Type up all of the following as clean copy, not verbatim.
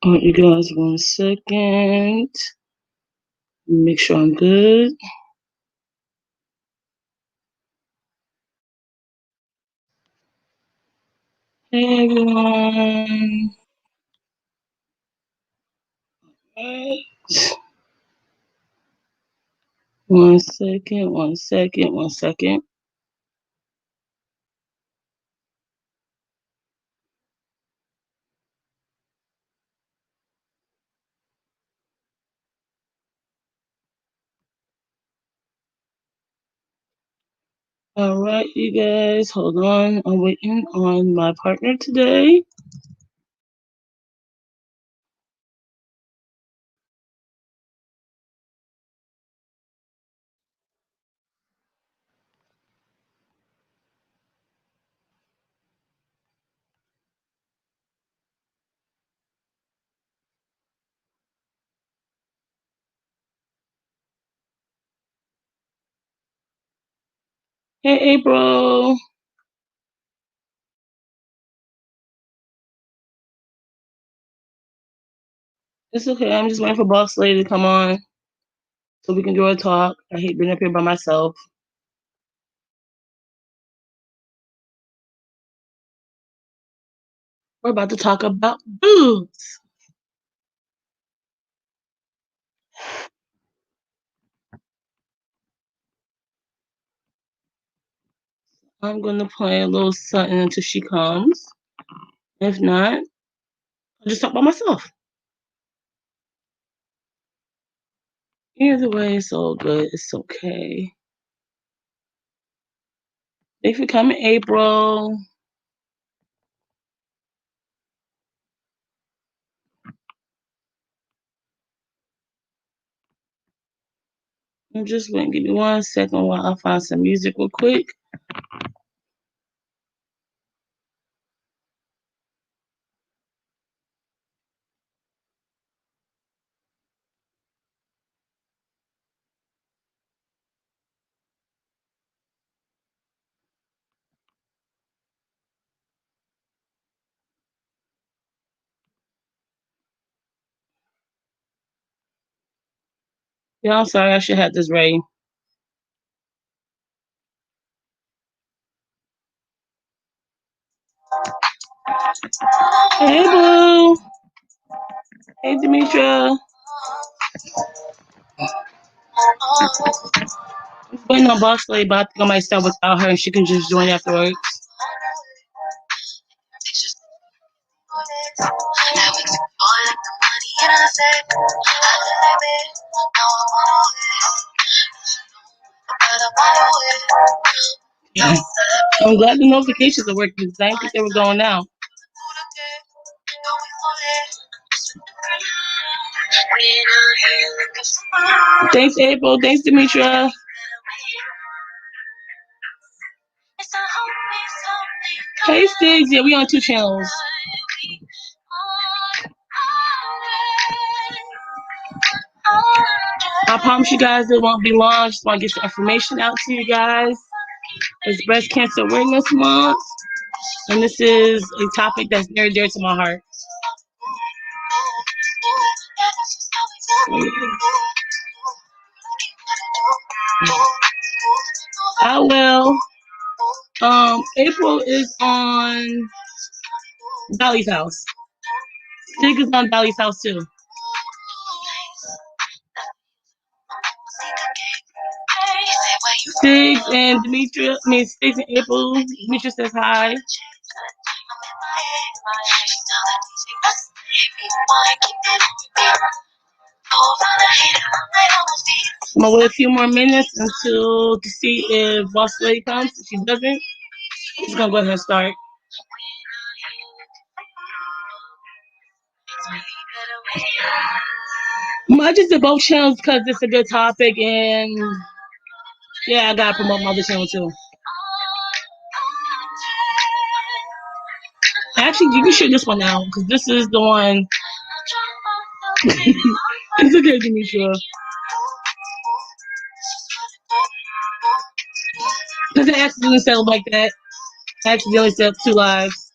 Alright, you guys, 1 second. Make sure I'm good. Hey everyone. Alright. 1 second, 1 second, 1 second. Alright, you guys, hold on. I'm waiting on my partner today. Hey April. It's okay. I'm just waiting for Boss Lady to come on so we can do a talk. I hate being up here by myself. We're about to talk about boobs. I'm gonna play a little something until she comes. If not, I'll just talk by myself. Either way, it's all good. It's okay. Thanks for coming, April. I'm just waiting. Give me 1 second while I find some music real quick. Yeah, I'm sorry. I should have this ready. Hey, Boo. Hey, Demetra. I'm waiting on Boss Lady, but I think I might start without her and she can just join afterwards. Yeah. I'm glad the notifications are working because I didn't think they were going out. Thanks, April. Thanks, Demetra. Hey, Stiggs. Yeah, we on 2 channels. I promise you guys it won't be long. Just want to get some information out to you guys. It's Breast Cancer Awareness Month, and this is a topic that's near and dear to my heart. I will. April is on Dolly's house. Stig is on Dolly's house too. Stiggs and Demetra, Stiggs and April. Demetra says hi. I'm gonna wait a few more minutes until to see if Boss Lady comes. If she doesn't, I'm just gonna go ahead and start. I just did both channels because it's a good topic, and yeah, I gotta promote my other channel too. Actually, you can share this one now because this is the one. It's okay, Demetra. Because I accidentally set up like that. I accidentally set up 2 lives.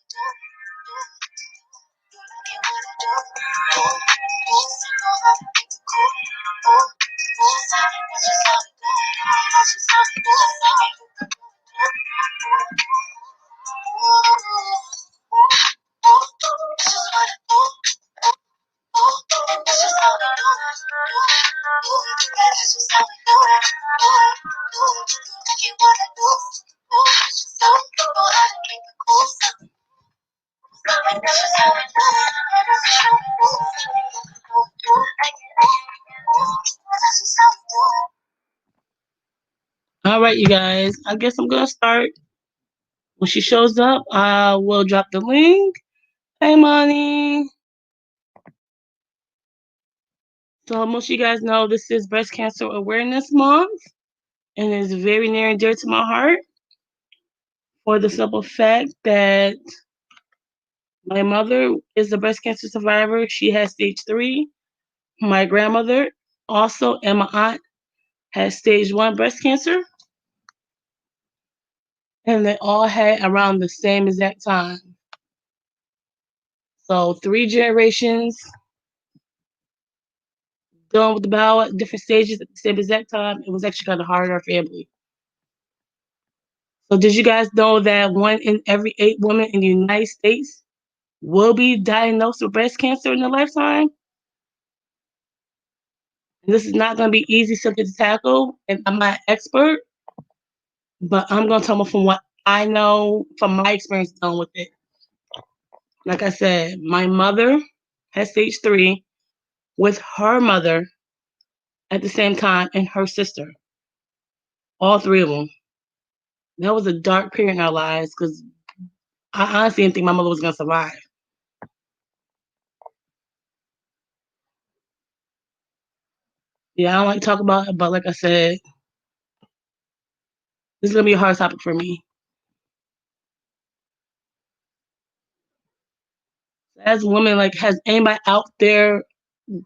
All right, you guys. I guess I'm gonna start. When she shows up, I will drop the link. Hey, Money. So most of you guys know this is Breast Cancer Awareness Month, and it's very near and dear to my heart for the simple fact that my mother is a breast cancer survivor. She has stage 3. My grandmother also, and my aunt has stage 1 breast cancer, and they all had around the same exact time. So 3 generations dealing with the bowel at different stages at the same exact time. It was actually kind of hard on our family. So did you guys know that 1 in every 8 women in the United States will be diagnosed with breast cancer in their lifetime? And this is not going to be easy subject to tackle, and I'm not an expert, but I'm going to tell you from what I know from my experience dealing with it. Like I said, my mother has stage 3 with her mother at the same time and her sister, all 3 of them. That was a dark period in our lives because I honestly didn't think my mother was going to survive. Yeah, I don't like to talk about it, but like I said, this is going to be a hard topic for me. As a woman, like, has anybody out there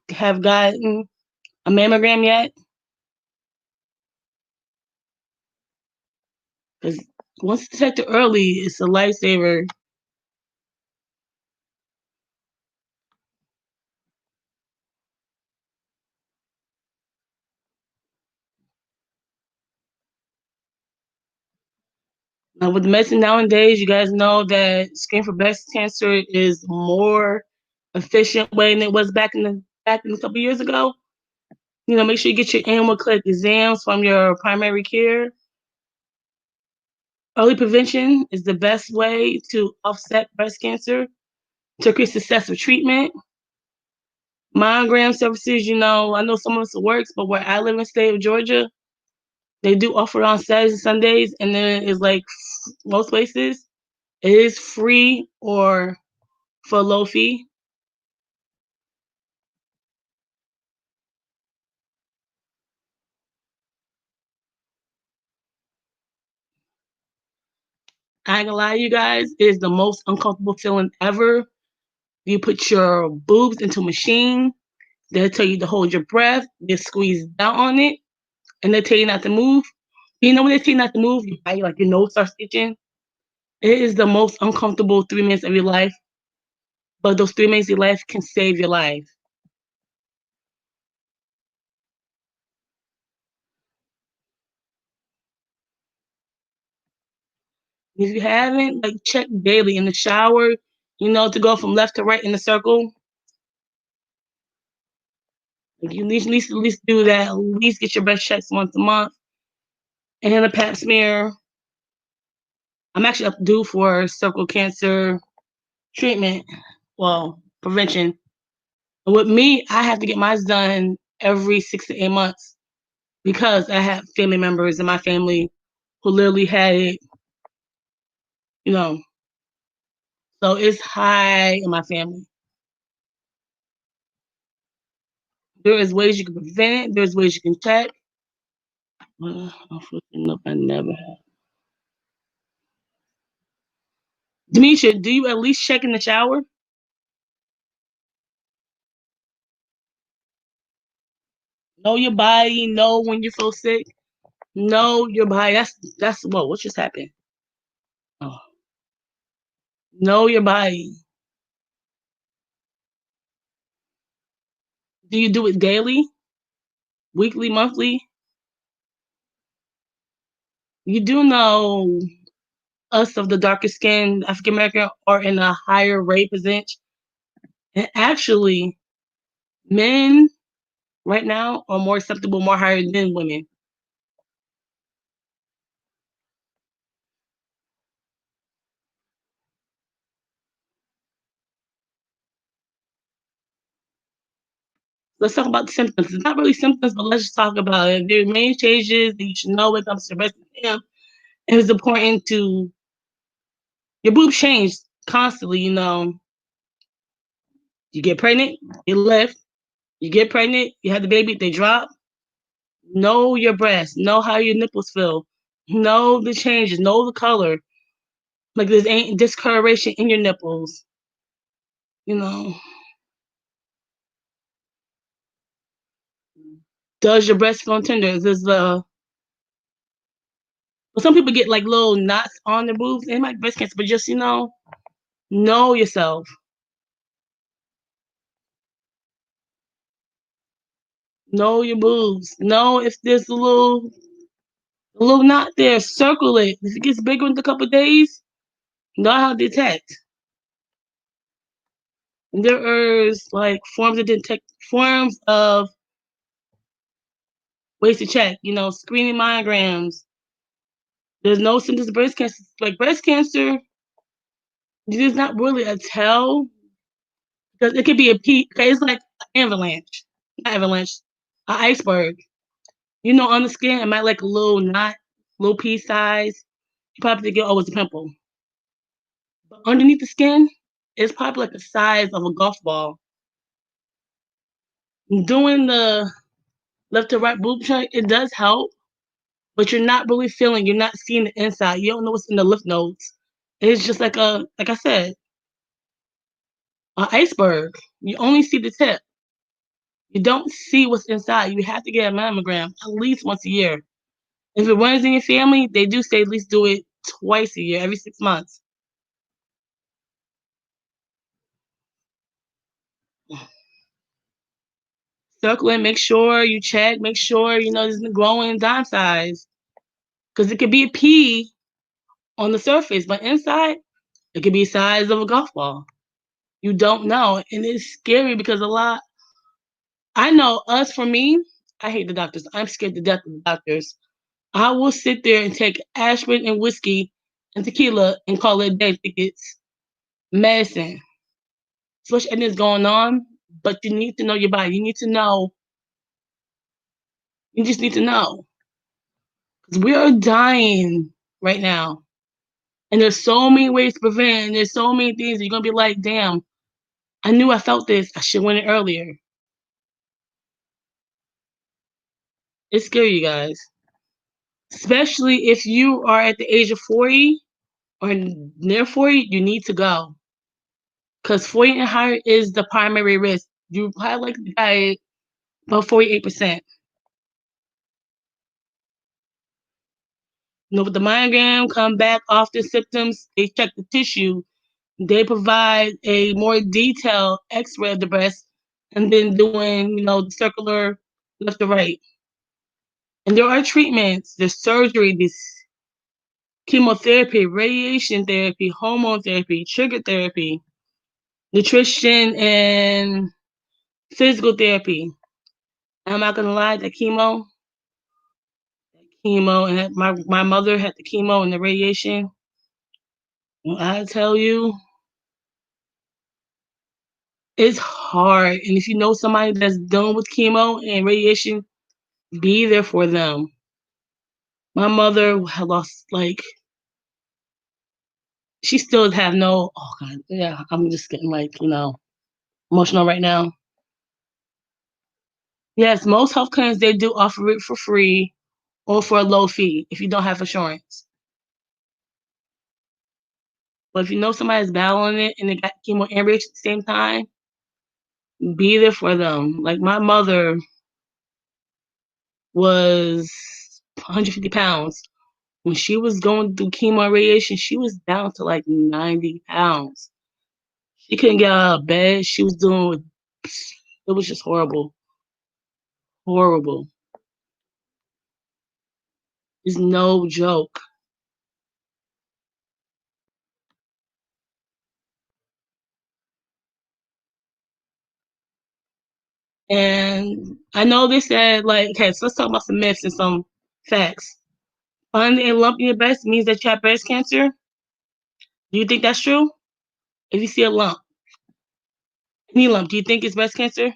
have gotten a mammogram yet? Because once detected early, it's a lifesaver. Now, with medicine nowadays, you guys know that screening for breast cancer is more efficient way than it was back in a couple years ago. You know, make sure you get your annual clinic exams from your primary care. Early prevention is the best way to offset breast cancer to increase success of treatment. Mammogram services, you know, I know some of it works, but where I live in the state of Georgia, they do offer on Saturdays and Sundays, and then it's like most places, it is free or for a low fee. I ain't gonna lie to you guys, it is the most uncomfortable feeling ever. You put your boobs into a machine, they'll tell you to hold your breath, they squeeze down on it, and they tell you not to move. You know when they tell you not to move, like your nose starts itching. It is the most uncomfortable 3 minutes of your life, but those 3 minutes of your life can save your life. If you haven't, like, check daily in the shower, you know, to go from left to right in the circle. Like, you at least do that. At least get your breast checks once a month. And then a pap smear. I'm actually up due for cervical cancer treatment, well, prevention. And with me, I have to get mine done every 6 to 8 months because I have family members in my family who literally had it, you know. So it's high in my family. There is ways you can prevent it. There's ways you can check. Unfortunately, nope, I never have. Demisha, do you at least check in the shower? Know your body. Know when you feel sick. Know your body. That's whoa. What just happened? Oh, know your body. Do you do it daily? weekly, monthly. You do know us of the darker skin, African American, are in a higher rate percentage. And actually, men right now are more acceptable, more higher than women. Let's talk about the symptoms. It's not really symptoms, but let's just talk about it. There are main changes that you should know when it comes to breast exam. And it's important to your boobs change constantly. You get pregnant, you lift. You get pregnant, you have the baby, they drop. Know your breasts. Know how your nipples feel. Know the changes. Know the color. Like there's ain't discoloration in your nipples. You know, does your breast feel tender? Is the well, some people get like little knots on their boobs and like breast cancer, but just know yourself. Know your boobs. Know if there's a little knot there. Circle it. If it gets bigger in a couple of days, know how to detect. And there is like forms of ways to check. Screening mammograms. There's no symptoms of breast cancer. Like breast cancer, there's not really a tell because it could be a peak. Okay, it's like an avalanche, not avalanche, an iceberg. On the skin, it might like a little knot, little pea size. You probably think, oh, it's a pimple. But underneath the skin, it's probably like the size of a golf ball. Doing the left to right boob check, it does help, but you're not really feeling, you're not seeing the inside. You don't know what's in the lymph nodes. It's just like I said, an iceberg. You only see the tip. You don't see what's inside. You have to get a mammogram at least once a year. If it runs in your family, they do say at least do it twice a year, every 6 months. Circle it, make sure you check, make sure there's growing dime size. Because it could be a pea on the surface, but inside it could be the size of a golf ball. You don't know. And it's scary because I know us for me, I hate the doctors. I'm scared to death of the doctors. I will sit there and take aspirin and whiskey and tequila and call it a day think it's medicine. Especially anything's going on, but you need to know your body. You need to know. You just need to know. Because we are dying right now. And there's so many ways to prevent. And there's so many things that you're going to be like, damn, I knew I felt this. I should have went it earlier. It's scary, you guys. Especially if you are at the age of 40 or near 40, you need to go. Because 40 and higher is the primary risk. You probably like to die about 48%. With the mammogram, come back off the symptoms, they check the tissue, they provide a more detailed x-ray of the breast, and then doing, the circular left to right. And there are treatments, there's surgery, there's chemotherapy, radiation therapy, hormone therapy, trigger therapy, nutrition, and physical therapy. I'm not gonna lie, chemo, and my mother had the chemo and the radiation. I tell you, it's hard. And if you know somebody that's done with chemo and radiation, be there for them. My mother had lost she still have no. Oh God, yeah. I'm just getting emotional right now. Yes, most health clinics they do offer it for free or for a low fee if you don't have insurance. But if you know somebody's battling it and they got chemo and radiation at the same time, be there for them. Like my mother was 150 pounds. When she was going through chemo and radiation, she was down to like 90 pounds. She couldn't get out of bed. She was it was just horrible. Horrible. It's no joke. And I know they said, like, okay, so let's talk about some myths and some facts. Finding a lump in your breast means that you have breast cancer. Do you think that's true? If you see a lump, any lump, do you think it's breast cancer?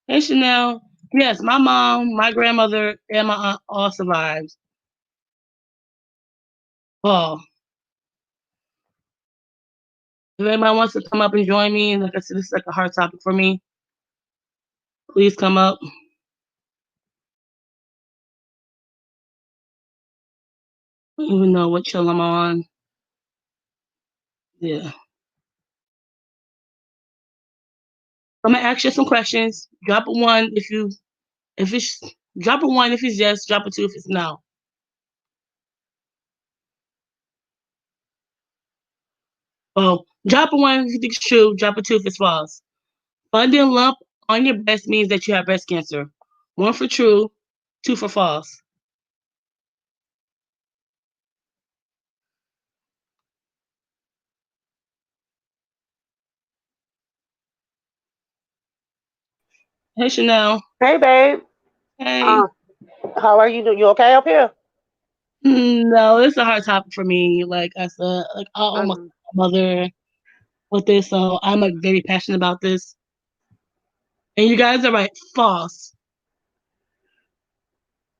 Hey, Chanel. Yes, my mom, my grandmother, and my aunt all survived. Oh, if anybody wants to come up and join me, like I said, this is like a hard topic for me. Please come up. I don't even know what chill I'm on. Yeah. I'm gonna ask you some questions. Drop a one if it's drop a one if it's yes, drop a two if it's no. Well, drop a one if you think it's true, drop a two if it's false. Finding a lump on your breast means that you have breast cancer. One for true, two for false. Hey Chanel. Hey, babe. Hey. Uh, how are you doing? You okay up here? No, it's a hard topic for me. Like I said, like I almost Um, mother with this, so I'm like very passionate about this. And you guys are right, false.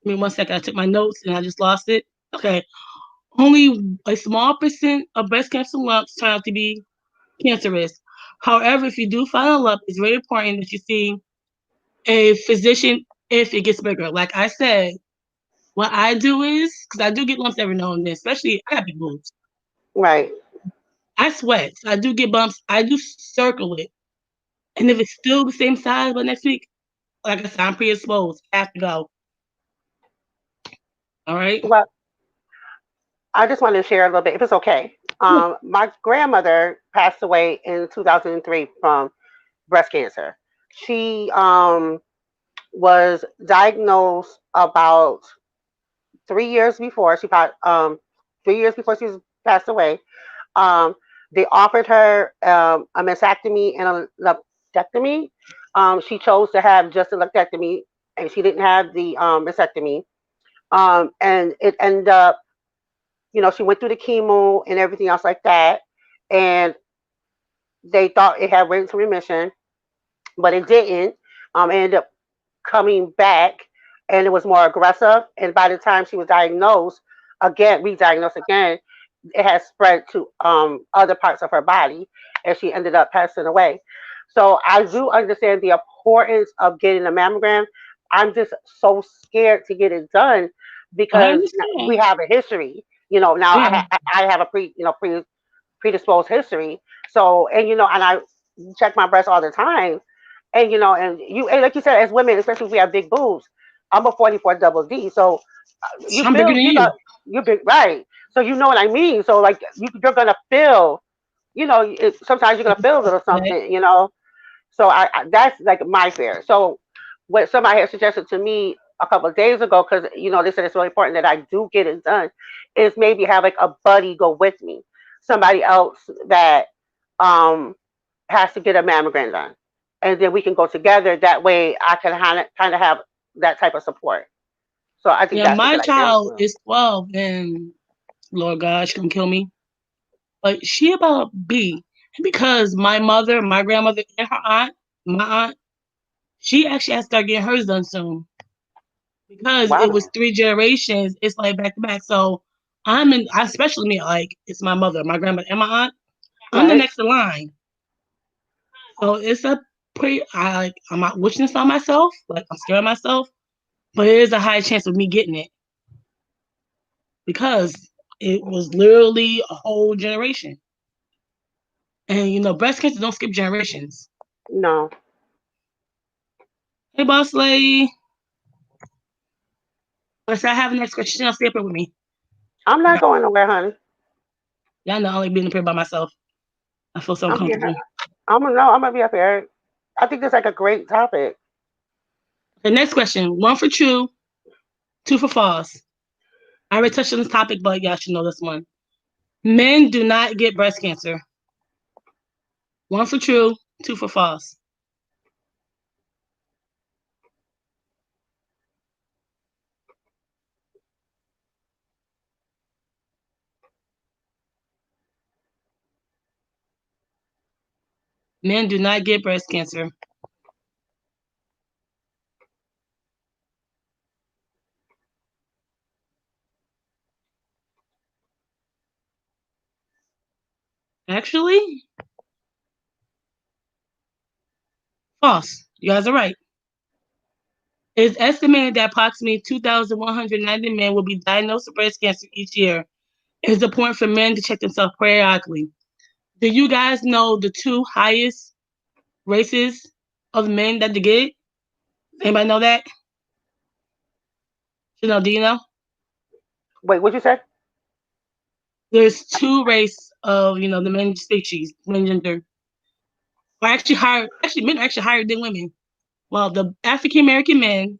Give me one second. I took my notes and I just lost it. Okay. Only a small percent of breast cancer lumps turn out to be cancerous. However, if you do find a lump, it's very important that you see a physician if it gets bigger. Like I said, what I do is, because I do get lumps every now and then, especially I got big boobs. right. I sweat. So I do get bumps. I do circle it. And if it's still the same size by next week, like I said, I'm predisposed. I have to go. All right. Well, I just wanted to share a little bit, if it's okay. My grandmother passed away in 2003 from breast cancer. She was diagnosed about 3 years before she passed. 3 years before she was passed away. Um, they offered her a mastectomy and a lumpectomy. She chose to have just a lumpectomy, and she didn't have the mastectomy. And it ended up, she went through the chemo and everything else like that, and they thought it had went into remission, but it didn't. It ended up coming back, and it was more aggressive. And by the time she was diagnosed again, re-diagnosed again, it has spread to other parts of her body, and she ended up passing away. So I do understand the importance of getting a mammogram. I'm just so scared to get it done I because we understand. have a history. Now Yeah. I have a predisposed history. So, and I check my breast all the time, and like you said, as women, especially if we have big boobs, I'm a 44 double D, so you I'm bigger feel than you know you. you're big, right? So you know what I mean. So like you're gonna feel, sometimes you're gonna feel a little Okay. something. So that's like my fear. So what somebody had suggested to me a couple of days ago, because they said it's really important that I do get it done, is maybe have like a buddy go with me, somebody else that um has to get a mammogram done, and then we can go together. That way, I can kind of have that type of support. So I think Yeah, that's a my good idea. child is 12 and Lord God, she gonna kill me. But she about B. Because my grandmother, and her aunt, my aunt, she actually has to start getting hers done soon. Because it was Wow. three generations, it's like back to back. So especially me, like it's my mother, my grandmother, and my aunt. I'm the Right. next in line. So it's a I'm not wishing this on myself, like I'm scared of myself, but it is a high chance of me getting it because it was literally a whole generation. And breast cancer don't skip generations. No, Hey, boss lady. Let's I have the next question. I'll stay up here with me. I'm not going nowhere, honey. Y'all know I only being up here by myself. I feel so I'm here. uncomfortable. I'm gonna no. I'm gonna be up here. I think this is like a great topic. The next question, one for true, two for false. I already touched on this topic, but y'all should know this one. Men do not get breast cancer. One for true, two for false. Men do not get breast cancer. Actually, false. You guys are right. It is estimated that approximately 2,190 men will be diagnosed with breast cancer each year. It is important for men to check themselves periodically. Do you guys know the two highest races of men that they get it? Anybody know that? Do you know? Wait, what'd you say? There's two race of the men species, men gender are actually higher. Actually, men are actually higher than women. Well, the African American men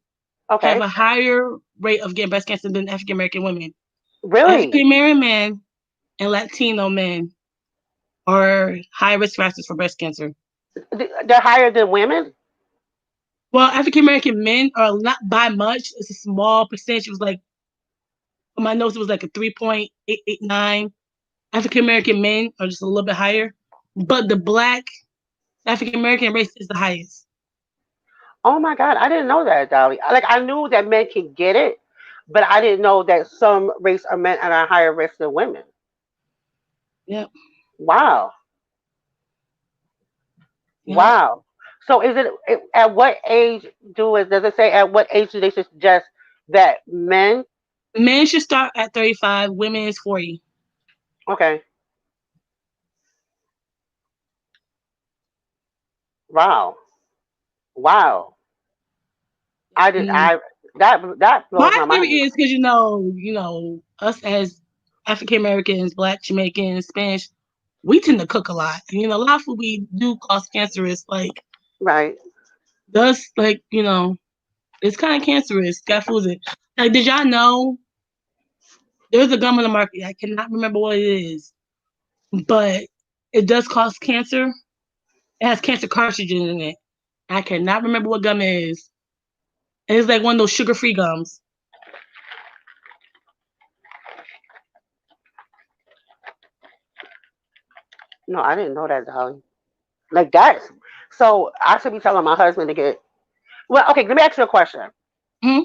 have Okay. a higher rate of getting breast cancer than African American women. Really? African American men and Latino men are high risk factors for breast cancer. They're higher than women? Well, African American men are not by much. It's a small percentage. It was like on my notes, it was like a 3.889. African American men are just a little bit higher, but the Black African American race is the highest. Oh my God, I didn't know that, Dolly. Like I knew that men can get it, but I didn't know that some race of men are at a higher risk than women. Yep, Wow. yep. Wow. So is it at what age does it say at what age do they suggest that men? Men should start at 35. Women is 40. Okay. Wow. Wow. I did And I that blows my my theory mind. is because us as African Americans, Black, Jamaicans, Spanish, we tend to cook a lot. And, a lot of food we do cause cancerous. Like Right. does it's kind of cancerous. Got foods it. Like, did y'all know there's a gum on the market? I cannot remember what it is, but it does cause cancer. It has cancer carcinogens in it. I cannot remember what gum it is. And it's like one of those sugar-free gums. No, I didn't know that, Dolly. Like that. So I should be telling my husband to get. Well, okay. Let me ask you a question. Hmm.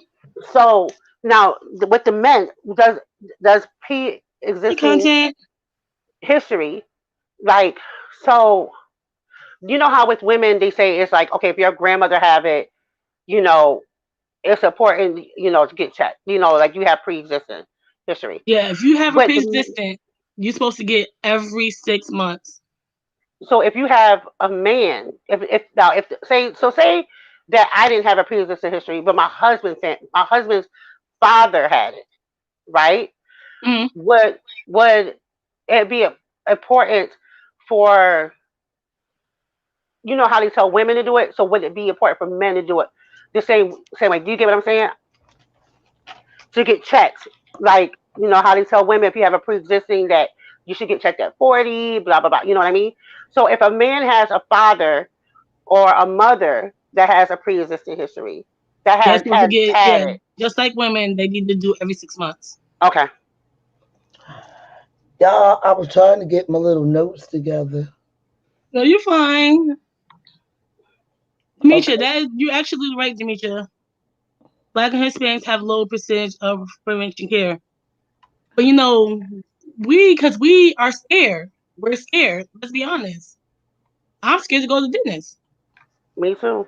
So now with the men, does pre-existing Content. history like so? You know how with women they say it's like okay if your grandmother have it, you know it's important to get checked. Like you have pre-existing history. Yeah, if you have a But pre-existing, you're supposed to get every 6 months. so if you have a man, if now if say that I didn't have a pre-existing history, but my husband's father had it, right? Hmm. Would it be important for how they tell women to do it? So would it be important for men to do it the same way? Do you get what I'm saying? To get checked, like how they tell women if you have a pre-existing that you should get checked at 40, blah blah blah. You know what I mean? So if a man has a father or a mother that has a pre-existing history that They're has supposed to get, had yeah, it, just like women, they need to do every 6 months. okay. Y'all, I was trying to get my little notes together. No, you're fine. Demetria, Okay. you're actually right, Demetria. Black and Hispanics have low percentage of prevention care. But because we are scared. We're scared. Let's be honest. I'm scared to go to the dentist. Me too.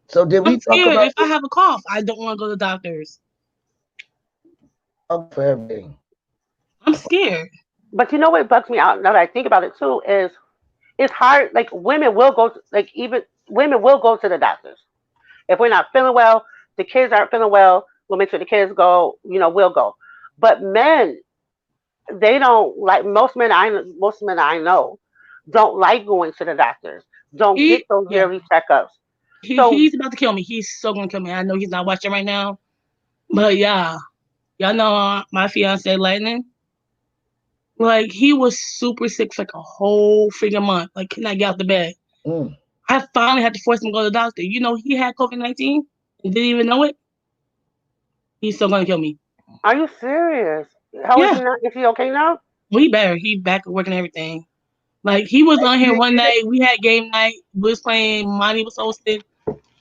So did I'm we talk scared about if I this? have a cough, I don't want to go to the doctors. Okay, for everything. I'm scared. But you know what bugs me out now that I think about it too is it's hard. Like women will go, like even women will go to the doctors if we're not feeling well. The kids aren't feeling well. We'll make sure the kids go. We'll go. But men, they don't like most men I know don't like going to the doctors. Don't get He, those yeah. yearly checkups. So He's about to kill me. He's so gonna kill me. I know he's not watching right now, but yeah, y'all know my fiance Lightning. Like he was super sick for like a whole freaking month. Like could not get out the bed. Mm. I finally had to force him to go to the doctor. You know he had COVID-19 and didn't even know it. He's still gonna kill me. are you serious? How is Yeah, he not? Is he okay now? well, he better. He back at work and everything. Like he was on here one night. We had game night. We was playing. Monty was hosting.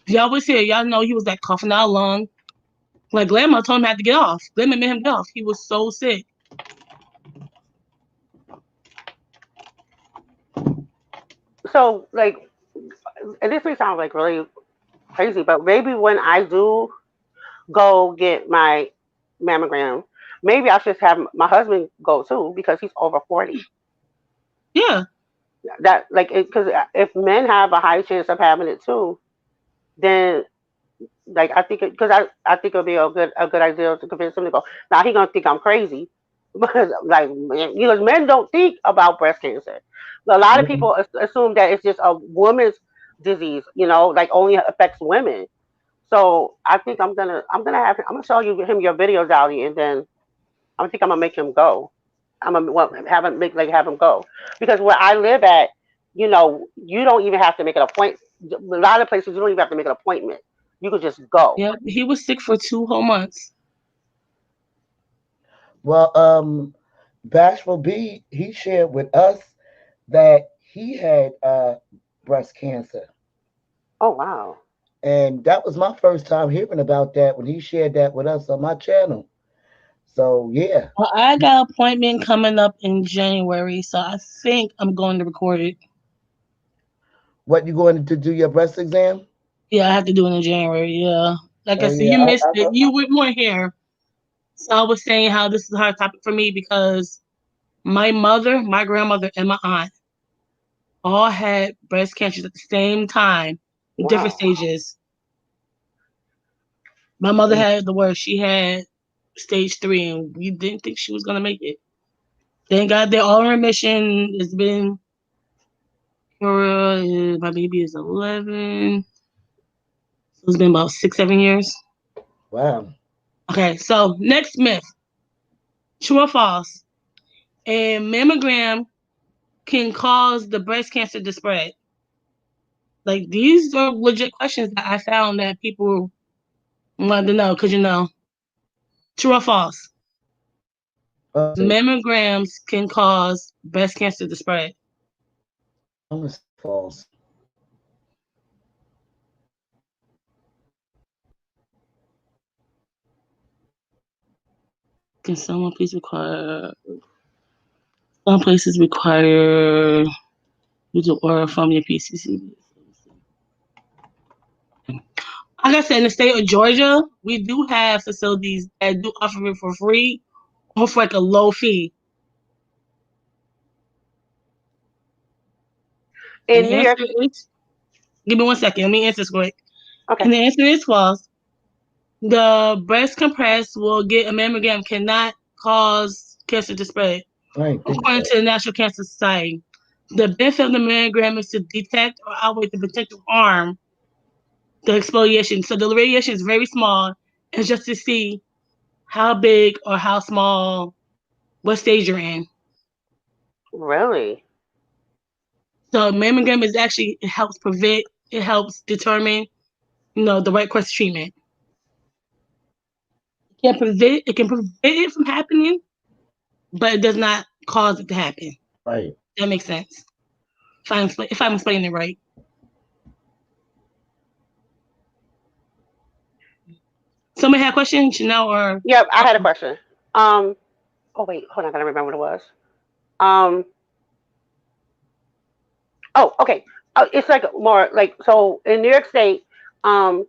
Y'all was here. Y'all know he was like coughing out lung. Like Grandma told him he had to get off. Grandma made him get off. He was so sick. So like, and this may sound like really crazy, but maybe when I do go get my mammogram, maybe I should have my husband go too because he's over 40. Yeah, That like because if men have a high chance of having it too, then like I think because I think it'll be a good idea to convince him to go. Now he gonna think I'm crazy, because like because men don't think about breast cancer. A lot of Mhm. people assume that it's just a woman's disease, like only affects women. So I think I'm gonna show him your video, Dolly, and then I'm gonna make him go. I'm gonna have him go because where I live at, you don't even have to make an appointment. A lot of places you don't even have to make an appointment. You could just go. yeah. He was sick for 2 whole months. Well, Bashful B, he shared with us that he had breast cancer. Oh wow. And that was my first time hearing about that when he shared that with us on my channel. So yeah. Well, I got an appointment coming up in January, so I think I'm going to record it. What, you going to do your breast exam? Yeah, I have to do it in January. Yeah, like I Oh said, yeah, you missed it. I You weren't here, so I was saying how this is a hard topic for me because my mother, my grandmother, and my aunt all had breast cancers at the same time, different Wow. stages. My mother had the worst. She had stage 3, and we didn't think she was gonna make it. Thank God they're all in remission. It's been my baby is 11, so it's been about 6, 7 years. wow. Okay, so next myth: true or false? A mammogram can cause the breast cancer to spread. Like these are legit questions that I found that people wanted to know because true or false? Okay. Mammograms can cause breast cancer to spread. I'm gonna say false. Can someone please require? Some places require you to order from your PCC. Like I said, in the state of Georgia, we do have facilities that do offer it for free or for like a low fee. And In the New answer York, is, give me 1 second. Let me answer this quick. okay. And the answer is false. The breast compress will get a mammogram cannot cause cancer to spread, I ain't think according so. to the National Cancer Society. The benefit of the mammogram is to detect or outweigh the potential harm, the exfoliation. So the radiation is very small, and just to see how big or how small, what stage you're in. Really? So mammogram is actually it helps prevent, it helps determine, the right course of treatment. It can prevent it from happening, but it does not cause it to happen. Right. That makes sense. If I'm explaining it right. Somebody had a question, Chanel or Yeah, I had a question. Um. Oh wait, hold on. I gotta remember what it was. Um. Oh, okay. It's like more like so in New York State. Um.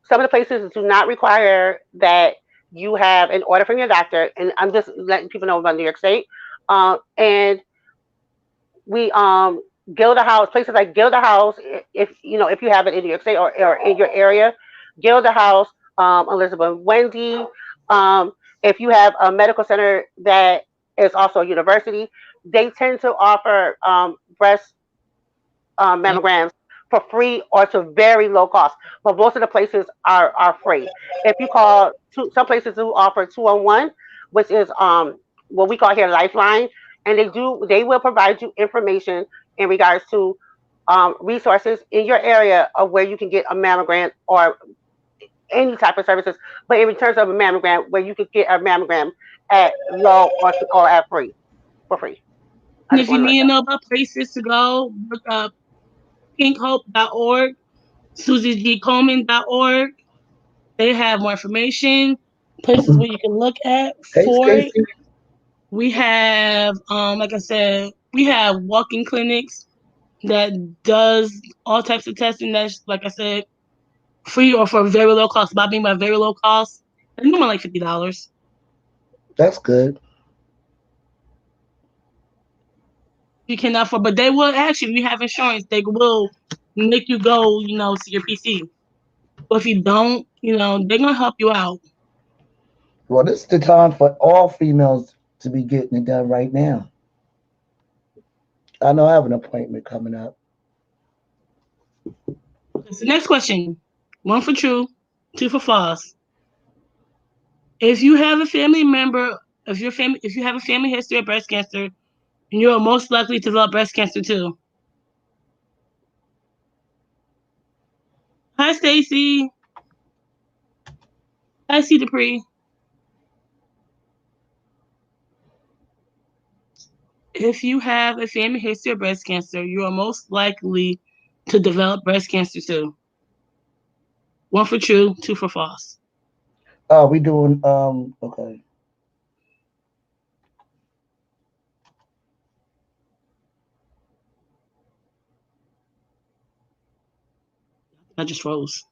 Some of the places do not require that you have an order from your doctor, and I'm just letting people know about New York State. And we Gilda House, places like Gilda House, if you have it in New York State or in your area, Gilda House, Elizabeth Wendy. Um, if you have a medical center that is also a university, they tend to offer breast Yep. mammograms for free or to very low cost. But most of the places are free. If you call some places do offer 211, which is what we call here Lifeline, and they will provide you information in regards to resources in your area of where you can get a mammogram or any type of services. But in terms of a mammogram, where you could get a mammogram at low or at free for free. I And just if you want to let need to that. know about places to go, look up pinkhope.org, SusieGColeman.org. They have more information, places where you can look at Hey, for it. Stacy. We have, like I said, we have walking clinics that does all types of testing. That's, like I said, free or for very low cost. By being by very low cost, I think more like $50. That's good. You can afford, but they will actually, if you have insurance, they will make you go, see your PC. But if you don't, they're gonna help you out. Well, this is the time for all females to be getting it done right now. I know I have an appointment coming up. So next question. 1 for true, 2 for false. If you have a family member, if you have a family history of breast cancer, you're most likely to develop breast cancer too. Hi, Stacy. Hi, C. Dupree. If you have a family history of breast cancer, you are most likely to develop breast cancer too. 1 for true, 2 for false. Oh, we doing okay. I just froze.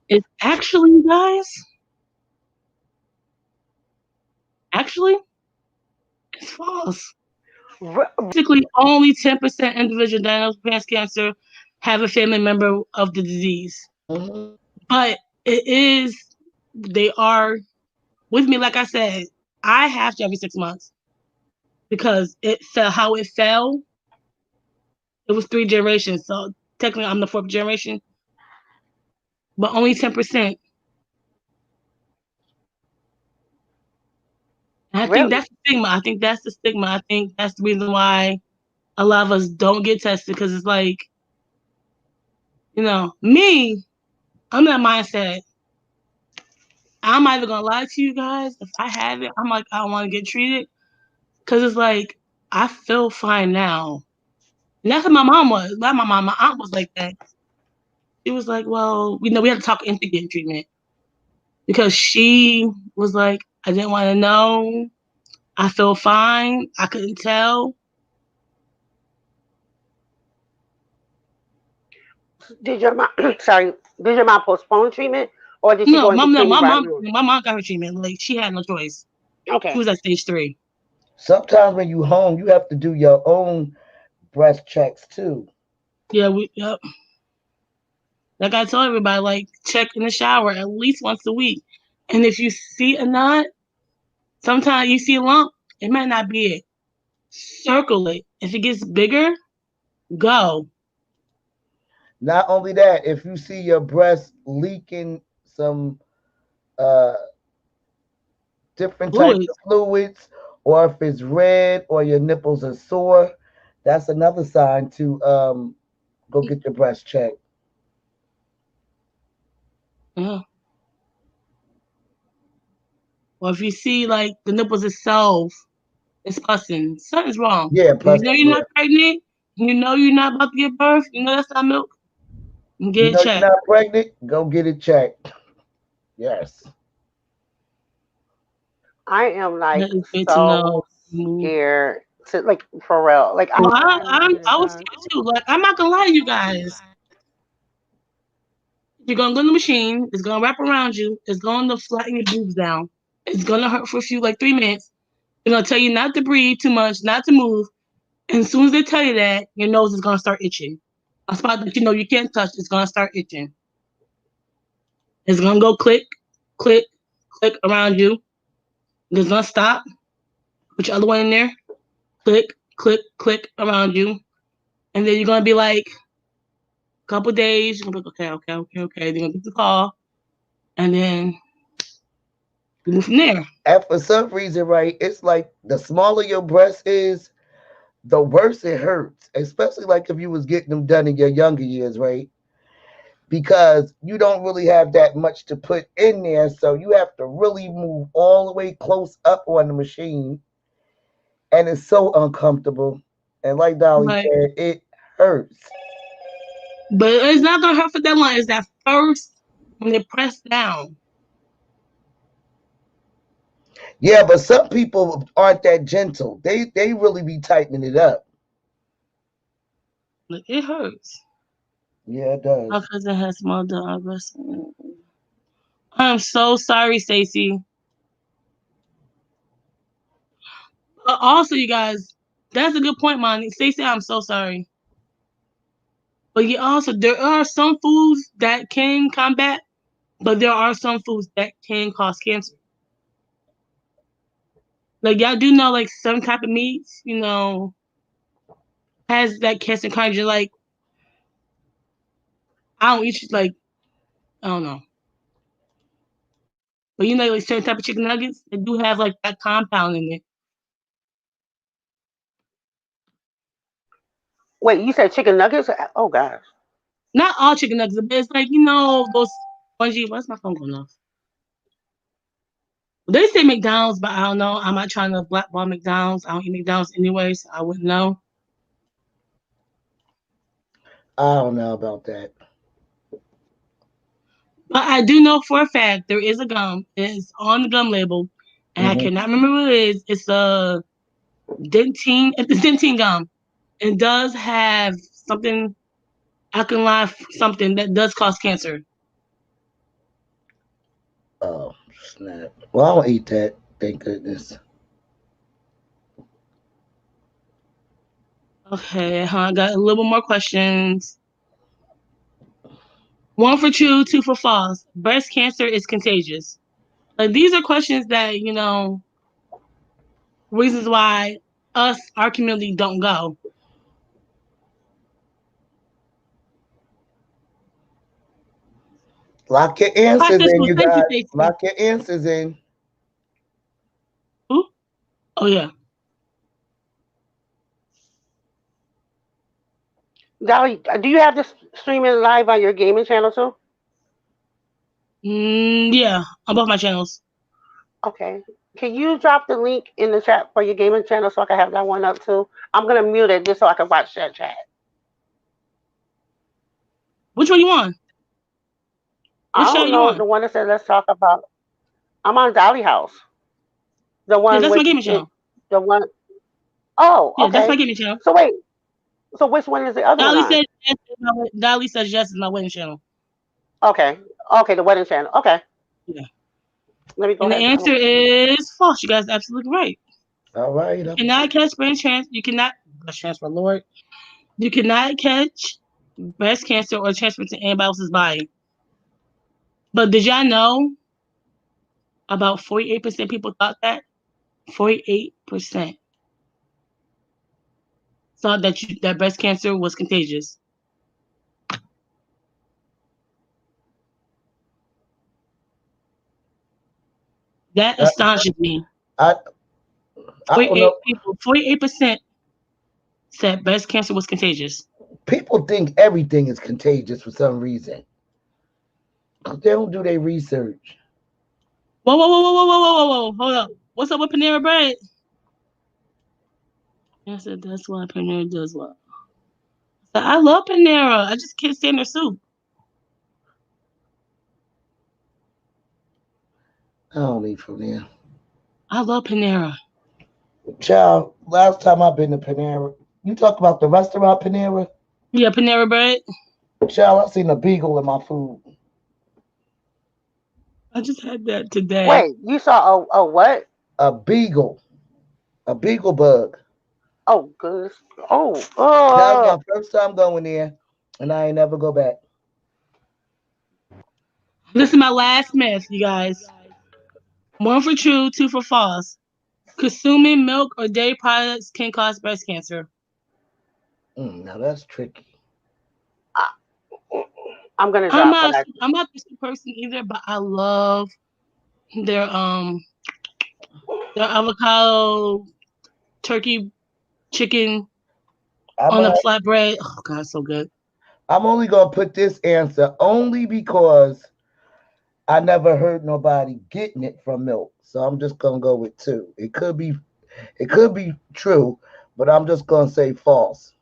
It's actually, guys, it's false. Basically, only 10% individuals diagnosed with breast cancer have a family member of the disease. Mhm. But they are with me. Like I said, I have to every 6 months because it fell how it fell. It was 3 generations. So technically, I'm the 4th generation, but only 10%. And I think Really? that's the stigma. I think that's the stigma. I think that's the reason why a lot of us don't get tested because it's like, me, I'm that mindset. I'm either gonna lie to you guys if I have it. I'm like, I don't want to get treated because it's like I feel fine now. And that's what my mom was. Not my mom, my aunt was like that. She was like, well, we had to talk into getting treatment because she was like, I didn't want to know. I feel fine. I couldn't tell. Did your mom? Sorry. Did your mom postpone treatment, or did she No, go and mom, no, continue my right mom, now? my mom got her treatment. Like she had no choice. She Okay. was at stage 3. Sometimes when you home, you have to do your own breast checks too. Yeah, yep. Like I told everybody, like check in the shower at least once a week. And if you see a knot, sometimes you see a lump, it might not be it. Circle it. If it gets bigger, go. Not only that, if you see your breast leaking some uh, different types Fluids. of fluids, or if it's red or your nipples are sore, that's another sign to go get your breast checked. Yeah. Or if you see like the nipples itself is pussing, something's wrong. Yeah, You plus know you're yeah. not pregnant. You know you're not about to give birth. You know that's not milk. You Get it know you're checked. not pregnant, go get it checked. Yes. I am like That is good to know. so scared to like for real. Like I Well, really want to get it I was done. scared too. Like I'm not gonna lie to you guys. You're gonna go in the machine. It's gonna wrap around you. It's going to flatten your boobs down. It's gonna hurt for a few, like 3 minutes. They're gonna tell you not to breathe too much, not to move. And as soon as they tell you that, your nose is gonna start itching. A spot that you know you can't touch is gonna start itching. It's gonna go click, click, click around you. It's gonna stop. Put your other one in there. Click, click around you, and then you're gonna be like a couple days. You're gonna be like, okay. They're gonna get the call, and then you move from there. And for some reason, right, it's like the smaller your breast is, the worse it hurts. Especially like if you was getting them done in your younger years, right? Because you don't really have that much to put in there, so you have to really move all the way close up on the machine, and it's so uncomfortable. And like Dolly Right. said, it hurts. But it's not gonna hurt for that long. It's that first when they press down. Yeah, but some people aren't that gentle. They really be tightening it up. Like, it hurts. Yeah, it My does. cousin has small dog breast. I'm so sorry, Stacy. Also, you guys, that's a good point, Monty. Stacey, I'm so sorry. But you also, there are some foods that can combat, but there are some foods that can cause cancer. Like y'all do know, like some type of meats, has that cancer kind of like I don't eat like I don't know, but like certain type of chicken nuggets, they do have like that compound in it. Wait, you said chicken nuggets? Oh gosh. Not all chicken nuggets, but it's like those spongy. What's my phone going off? They say McDonald's, but I don't know. I'm not trying to blackball McDonald's. I don't eat McDonald's anyways. So I wouldn't know. I don't know about that. But I do know for a fact there is a gum. It's on the gum label, and I Hmm. cannot remember what it is. It's a dentine. It's a dentine gum. It does have something alkaline, something that does cause cancer. Oh, snap. Well, I don't eat that. Thank goodness. Okay, I got a little more questions. One for true, two for false. Breast cancer is contagious. Like these are questions that reasons why our community don't go. Lock your answers Process in, was you thank you, guys. Stacey. Lock your answers in. Who? Oh yeah. Dolly, do you have this streaming live on your gaming channel too? Yeah, on both my channels. Okay. Can you drop the link in the chat for your gaming channel so I can have that one up too? I'm gonna mute it just so I can watch that chat. Which one you on? I Which show don't you know the on? one that said let's talk about. I'm on Dolly House. The Yeah, one that's my with gaming it. channel. The one oh, Yeah, that's my okay. gaming channel. So wait. So which one is the other one Dolly on? said yes. Dolly says yes is my wedding channel. Okay. Okay, the wedding channel. Okay. Yeah. Let me go And the ahead. answer is false. You guys are absolutely right. All right. You cannot catch breast cancer. You cannot breast cancer, Lord. You cannot catch breast cancer or transfer it to anybody else's body. But did y'all know about 48% people thought that? 48% thought that breast cancer was contagious. That I, astonishes me. I, I don't 48 know. people, 48% said breast cancer was contagious. People think everything is contagious for some reason. They don't do their research. Whoa. Hold up. What's up with Panera Bread? I said, that's why Panera does what? I love Panera. I just can't stand their soup. I don't eat from there. I love Panera. Child, last time I've been to Panera, you talk about the restaurant Panera? Yeah, Panera Bread. Child, I seen a beagle in my food. I just had that today. Wait, you saw a what? A beagle. A beagle bug. Oh goodness. Oh, That was oh. my first time going there, and I ain't never go back. This is my last myth, you guys. One for true, two for false. Consuming milk or dairy products can cause breast cancer. Now that's tricky. I'm gonna I'm drop what not. I. I'm not this person either, but I love their avocado turkey chicken I'm on a gonna, flatbread. Oh god, so good. I'm only gonna put this answer only because I never heard nobody getting it from milk. So I'm just gonna go with two. It could be true, but I'm just gonna say false.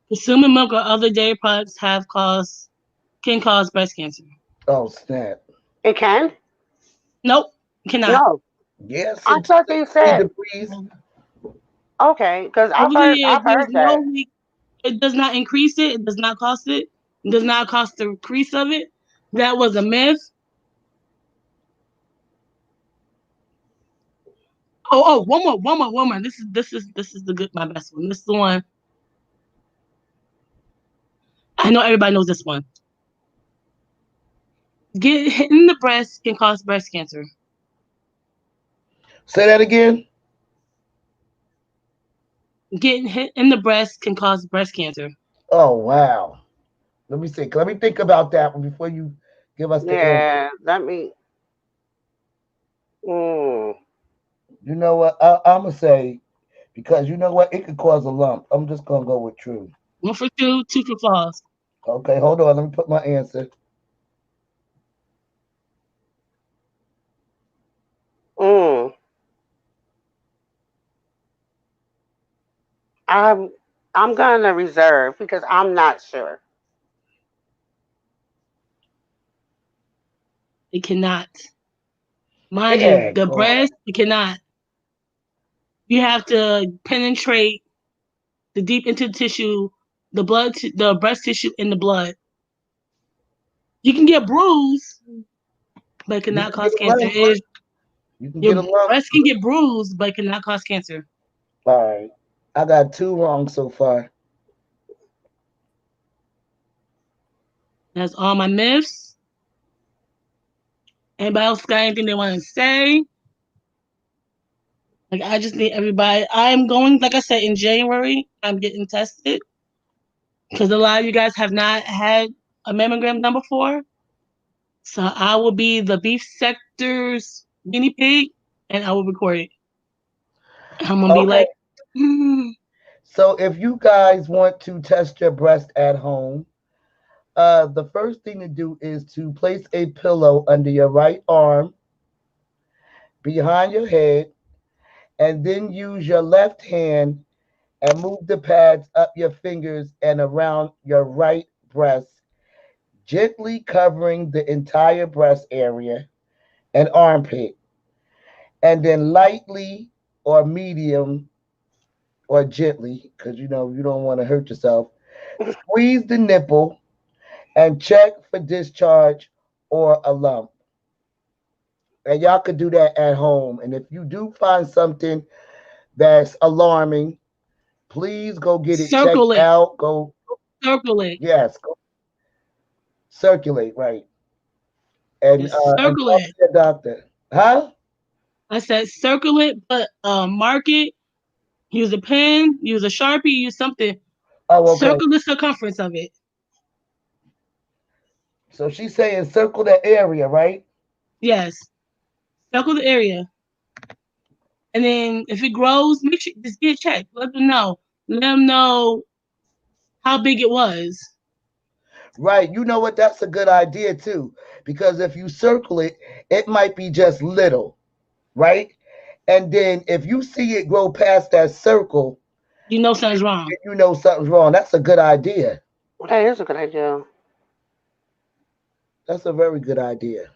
Consuming milk or other dairy products can cause breast cancer. Oh snap! It can? Nope, cannot. No. Yes, I it thought they it said degrees. okay, because Over the years, I've there's heard no that. like, it does not increase it. It does not cost it. It does not cost the increase of it. That was a myth. One more. This is the good, my best one. This is the one. I know everybody knows this one. Get hit in the breast can cause breast cancer. Say that again. Getting hit in the breast can cause breast cancer. Oh wow. Let me see. Let me think about that one before you give us the answer. Yeah, let me. Mm. You know what? I'm gonna say because you know what? It could cause a lump. I'm just gonna go with true. One for two, two for false. Okay, hold on. Let me put my answer. Mm. I'm I'm gonna reserve because I'm not sure. It cannot. Mind you, Yeah, the God. breast, it cannot. You have to penetrate the deep into the tissue, the breast tissue in the blood. You can get bruised, but it You cannot can get cause a cancer. lump. You can Your get a lump. breast can get bruised, but it cannot cause cancer. All right. I got two wrong so far. That's all my myths. Anybody else got anything they want to say? Like I just need everybody. I'm going, like I said, in January. I'm getting tested because a lot of you guys have not had a mammogram done before. So I will be the beef sector's guinea pig, and I will record it. I'm gonna be Okay. like, mm. So if you guys want to test your breast at home, the first thing to do is to place a pillow under your right arm, behind your head, and then use your left hand and move the pads up your fingers and around your right breast, gently covering the entire breast area and armpit, and then lightly or medium or gently, because you know you don't want to hurt yourself, squeeze the nipple and check for discharge or a lump. And y'all could do that at home. And if you do find something that's alarming, please go get it checked Circle it, out. Go, circle it, yes, go circulate, right. just And circle talk it. to your doctor. Huh? I said circle it, but mark it. Use a pen, use a sharpie, use something. Oh, okay. Circle the circumference of it. So she's saying circle the area, right? Yes, circle the area, and then if it grows, make sure just get checked. Let them know. Let them know how big it was. Right. You know what? That's a good idea too. Because if you circle it, it might be just little, right? And then if you see it grow past that circle, You know something's wrong. then you know something's wrong. That's a good idea. That is a good idea. That's a very good idea.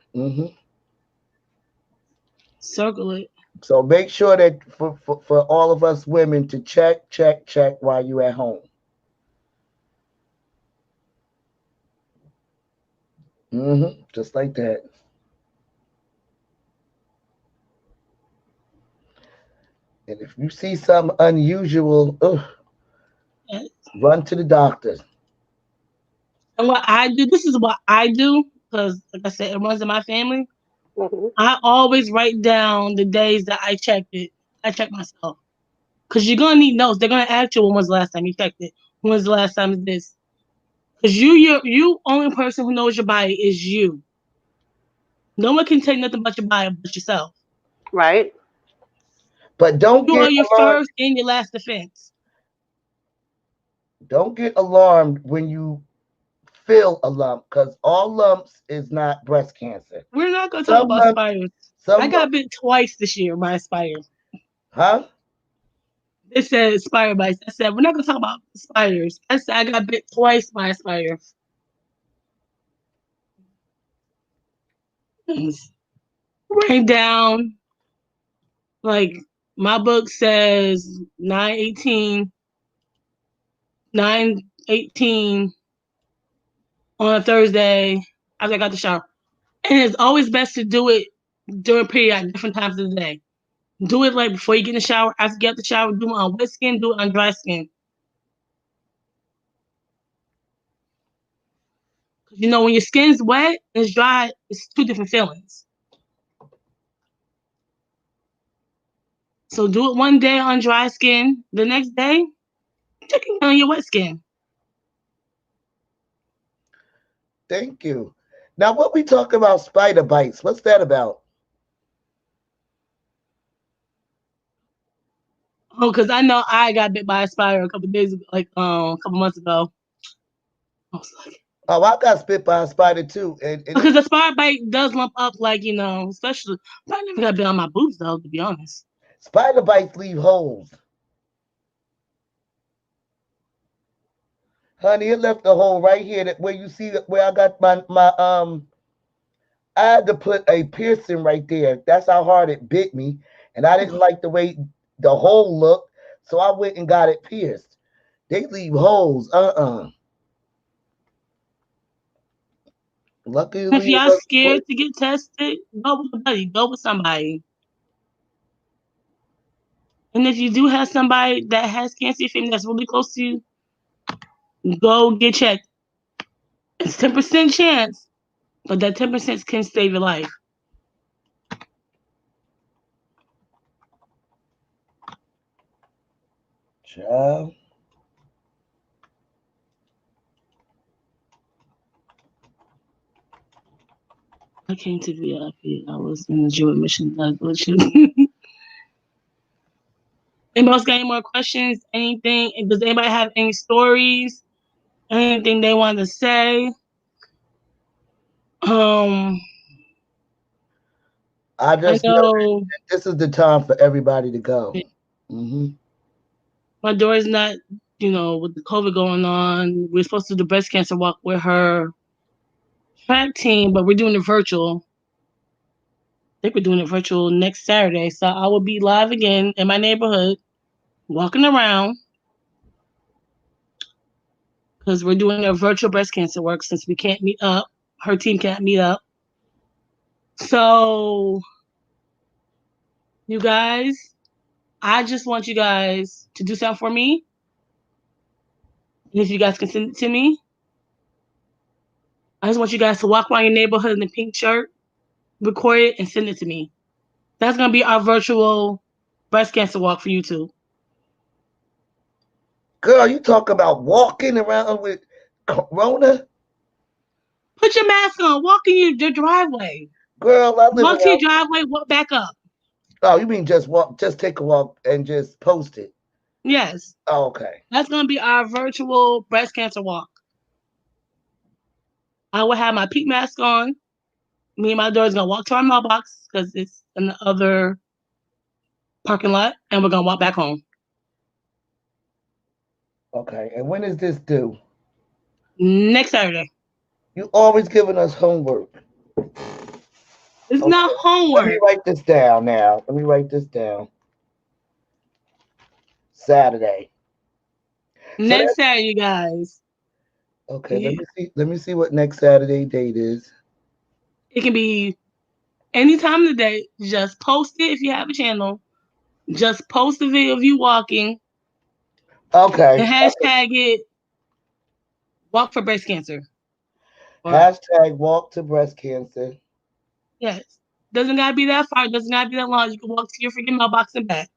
Circle it. So make sure that for all of us women to check while you at home. Just like that. And if you see something unusual, run to the doctor. And what I do, this is what I do, because like I said, it runs in my family. Hmm. I always write down the days that I checked it. I check myself. Because you're gonna need notes. They're gonna ask you when was the last time you checked it. When was the last time is this? Because you only person who knows your body is you. No one can take nothing about your body but yourself. Right. But don't You get are your alarmed. first and your last defense. Don't get alarmed when you feel a lump, because all lumps is not breast cancer. We're not gonna talk Some about lumps, spiders. I some got lumps, bit twice this year by a spider. huh? It said spider bites. I said we're not gonna talk about spiders. I said I got bit twice by a spider. Rain down. Like my book says 9:18, 9:18 on a Thursday after I got the shower. And it's always best to do it during period different times of the day. Do it like before you get in the shower, after you get out the shower, do it on wet skin, do it on dry skin. Because you know when your skin's wet and it's dry, it's two different feelings. So do it one day on dry skin, the next day, check it on your wet skin. Thank you. Now, what we talk about spider bites? What's that about? Oh, because I know I got bit by a spider a couple days ago, like a couple months ago. I was like, Oh, I got spit by a spider too, and because the spider bite does lump up, like especially. But I never got bit on my boobs though, to be honest. spider bites leave holes. Honey, it left a hole right here that where you see where I got my. I had to put a piercing right there. That's how hard it bit me, and I didn't like the way the hole looked, so I went and got it pierced. They leave holes. If Luckily, it y'all wasn't scared poison. to get tested, go with a buddy, go with somebody. And if you do have somebody that has cancer, if that's really close to you, go get checked. It's 10% chance, but that 10% can save your life. Child. I came to VIP. I was in the Jewish mission. Anybody else got any more questions? Anything? Does anybody have any stories? Anything they want to say? Um, I I just know know this is the time for everybody to go. Hmm. my daughter's not, with the COVID going on. We're supposed to do the breast cancer walk with her track team, but we're doing it virtual. I think we're doing it virtual next Saturday. So I will be live again in my neighborhood, walking around, because we're doing a virtual breast cancer work since we can't meet up. Her team can't meet up. So, you guys, I just want you guys to do something for me. And if you guys can send it to me, I just want you guys to walk around your neighborhood in a pink shirt, record it, and send it to me. That's going to be our virtual breast cancer walk for you too. Girl, you talk about walking around with corona? Put your mask on. Walk in your driveway. Girl, I live Walk to your around. driveway. Walk back up. Oh, you mean just walk, just take a walk and just post it? Yes. Oh, okay. That's going to be our virtual breast cancer walk. I will have my pink mask on. Me and my daughter's going to walk to our mailbox because it's in the other parking lot, and we're going to walk back home. Okay. And when is this due? Next Saturday. You always giving us homework. It's Okay. not Let me homework. write this down now. Let me write this down. Saturday. So Next that's Saturday, you guys. okay. Let me see. Let me see what next Saturday date is. It can be any time of the day. Just post it if you have a channel. Just post a video of you walking Okay. and hashtag it walk for breast cancer. Or Hashtag walk to breast cancer. yes. Doesn't gotta be that far, doesn't gotta be that long. You can walk to your freaking mailbox and back.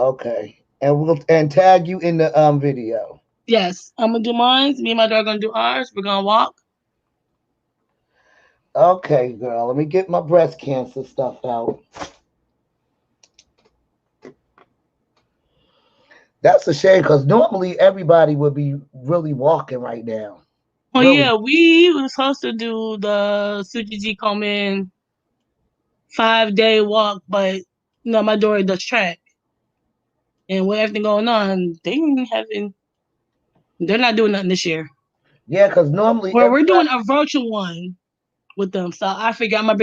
Okay. And tag you in the video. Yes, I'm gonna do mine. Me and my daughter gonna do ours. We're gonna walk. Okay, girl. Let me get my breast cancer stuff out. That's a shame because normally everybody would be really walking right now. Oh Really. yeah, we were supposed to do the Suji Komen 5-day walk, but my daughter does track, and with everything going on, they're not doing nothing this year. Yeah, because normally Well, we're everybody. doing a virtual one with them, so I figure I'm gonna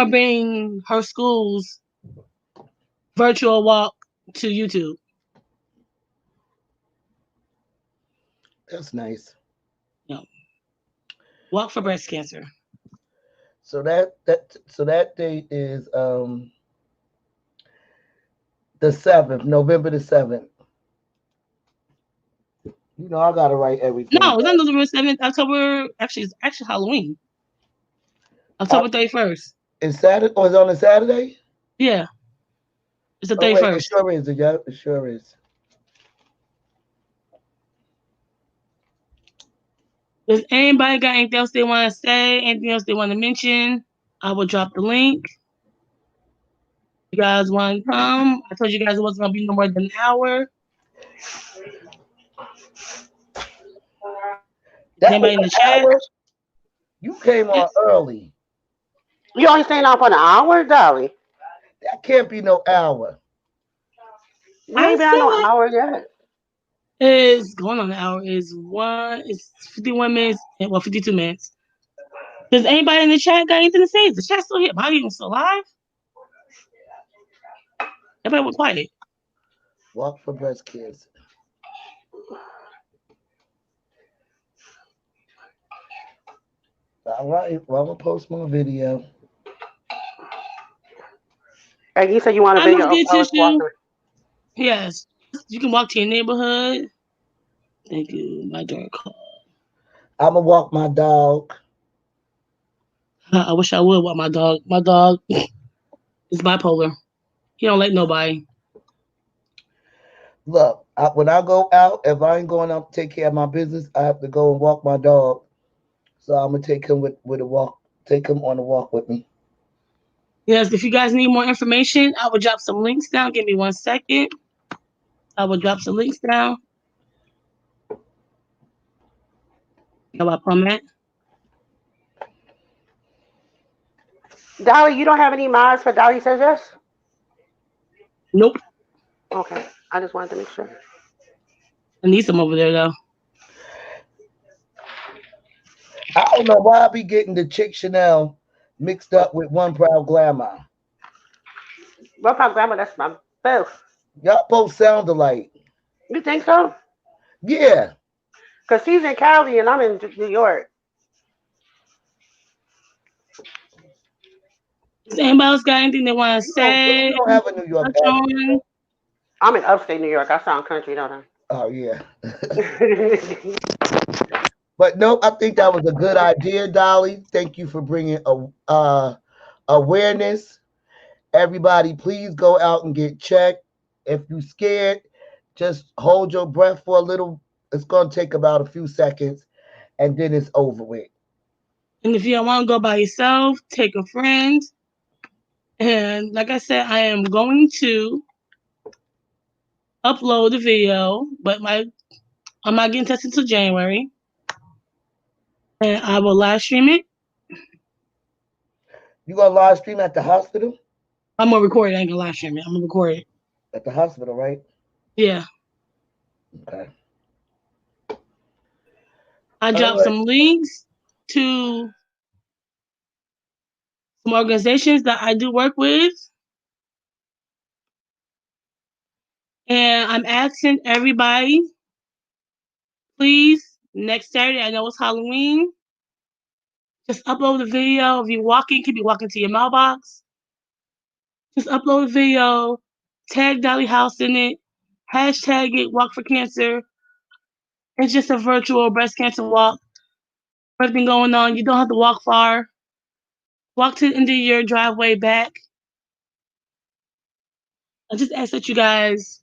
bring her school's virtual walk to YouTube. That's nice. You know, walk for breast cancer. So that date is the 7th, November the 7th. I gotta write everything No, it's not down. November 7th. October. Actually, it's actually Halloween. Uh, October 31st. it's Saturday or it's on a Saturday? Yeah, it's the Oh wait, it 31st. sure is. Yeah, it sure is. Does anybody got anything else they want to say? Anything else they want to mention? I will drop the link. You guys want to come? I told you guys it wasn't gonna be no more than an hour. That was Anybody in the an chat? hour. You came on Yes. early. You only staying out for an hour, Dolly? That can't be no hour. We I ain't been on no said hour yet. is going on an hour is 51 minutes, well 52 minutes. Does anybody in the chat got anything to say? Is the chat still here? Am I even still live? Everybody went quiet. Walk for breast cancer. All right. Well, I'm gonna post my video. And you said you want a I must video of get us tissue. walking. Yes. You can walk to your neighborhood. Thank you. My daughter called. I'm gonna walk my dog. I wish I would walk my dog. My dog is bipolar. He don't like nobody. Look, when I go out, if I ain't going out to take care of my business, I have to go and walk my dog. So I'm gonna take him with a walk. Take him on a walk with me. Yes, if you guys need more information, I will drop some links down. Give me 1 second. I will drop some links down. How about Plumette? Dolly, you don't have any mods for Dolly Says Yes? Nope. Okay. I just wanted to make sure. I need some over there though. I don't know why I be getting the Chick Chanel mixed up with One Proud Glamour. Well, my grandma, that's my best. Y'all both sound alike. You think so? Yeah. Because she's in Cali and I'm in New York. Does anybody else got anything they want to We say? don't have a New York Touch accent. on? I'm in upstate New York. I sound country, don't Oh yeah. I? But no, I think that was a good idea, Dolly. Thank you for bringing awareness. Everybody, please go out and get checked. If you're scared, just hold your breath for a little. It's going to take about a few seconds, and then it's over with. And if you don't want to go by yourself, take a friend. And like I said, I am going to upload the video, but I'm not getting tested until January. And I will live stream it. You going to live stream at the hospital? I'm gonna record it. I ain't gonna live stream it. I'm gonna record it. At the hospital, right? Yeah. Okay. I All dropped right. some links to some organizations that I do work with. And I'm asking everybody, please, next Saturday, I know it's Halloween, just upload the video. If you're walking, could be walking to your mailbox. Just upload a video, tag Dolly House in it, hashtag it, Walk for Cancer. It's just a virtual breast cancer walk. Everything going on. You don't have to walk far. Walk to the end of your driveway back. I just ask that you guys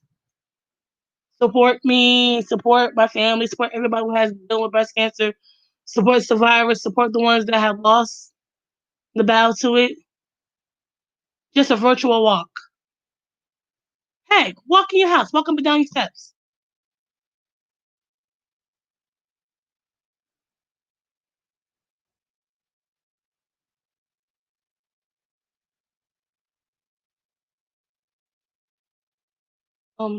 support me, support my family, support everybody who has dealing with breast cancer, support survivors, support the ones that have lost the battle to it. Just a virtual walk. Hey, walk in your house, walk up and down your steps.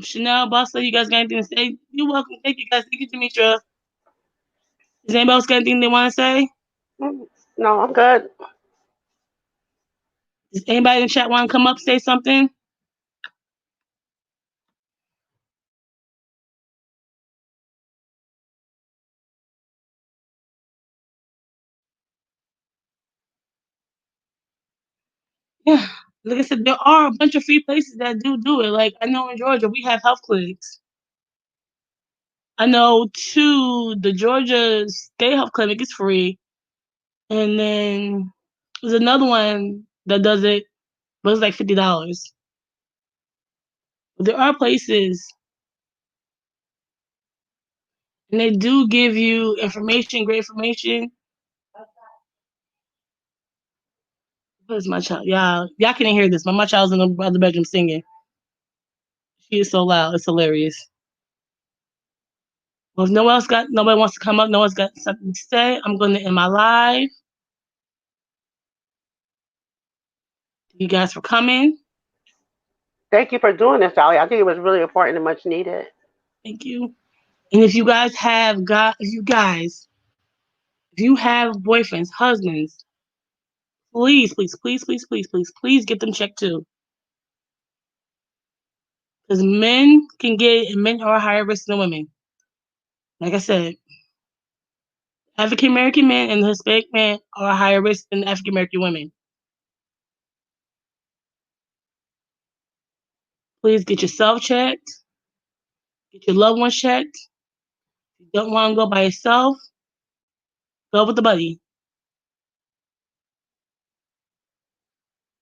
Chanel, Boss Lady, you guys got anything to say? You're welcome. Thank you guys. Thank you, Demetra. Does anybody else got anything they want to say? No, I'm good. Does anybody in the chat want to come up, say something? Yeah, like I said, there are a bunch of free places that do it. Like I know in Georgia, we have health clinics. I know too, the Georgia State Health Clinic is free, and then there's another one that does it, but it's like $50. But there are places, and they do give you information, great information. Where's my child? Y'all can't hear this, but my child's in the other bedroom singing. She is so loud, it's hilarious. Well, if nobody wants to come up, no one's got something to say, I'm going to end my live. Thank you guys for coming. Thank you for doing this, Dolly. I think it was really important and much needed. Thank you. And if you guys have boyfriends, husbands, please get them checked too. Because men can get it, and men are higher risk than women. Like I said, African American men and Hispanic men are higher risk than African American women. Please get yourself checked. Get your loved ones checked. If you don't want to go by yourself, go with the buddy.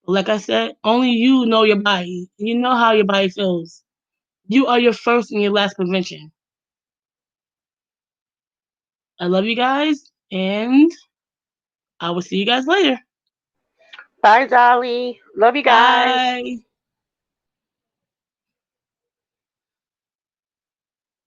But like I said, only you know your body. And you know how your body feels. You are your first and your last prevention. I love you guys, and I will see you guys later. Bye, Dolly. Love you guys. Bye.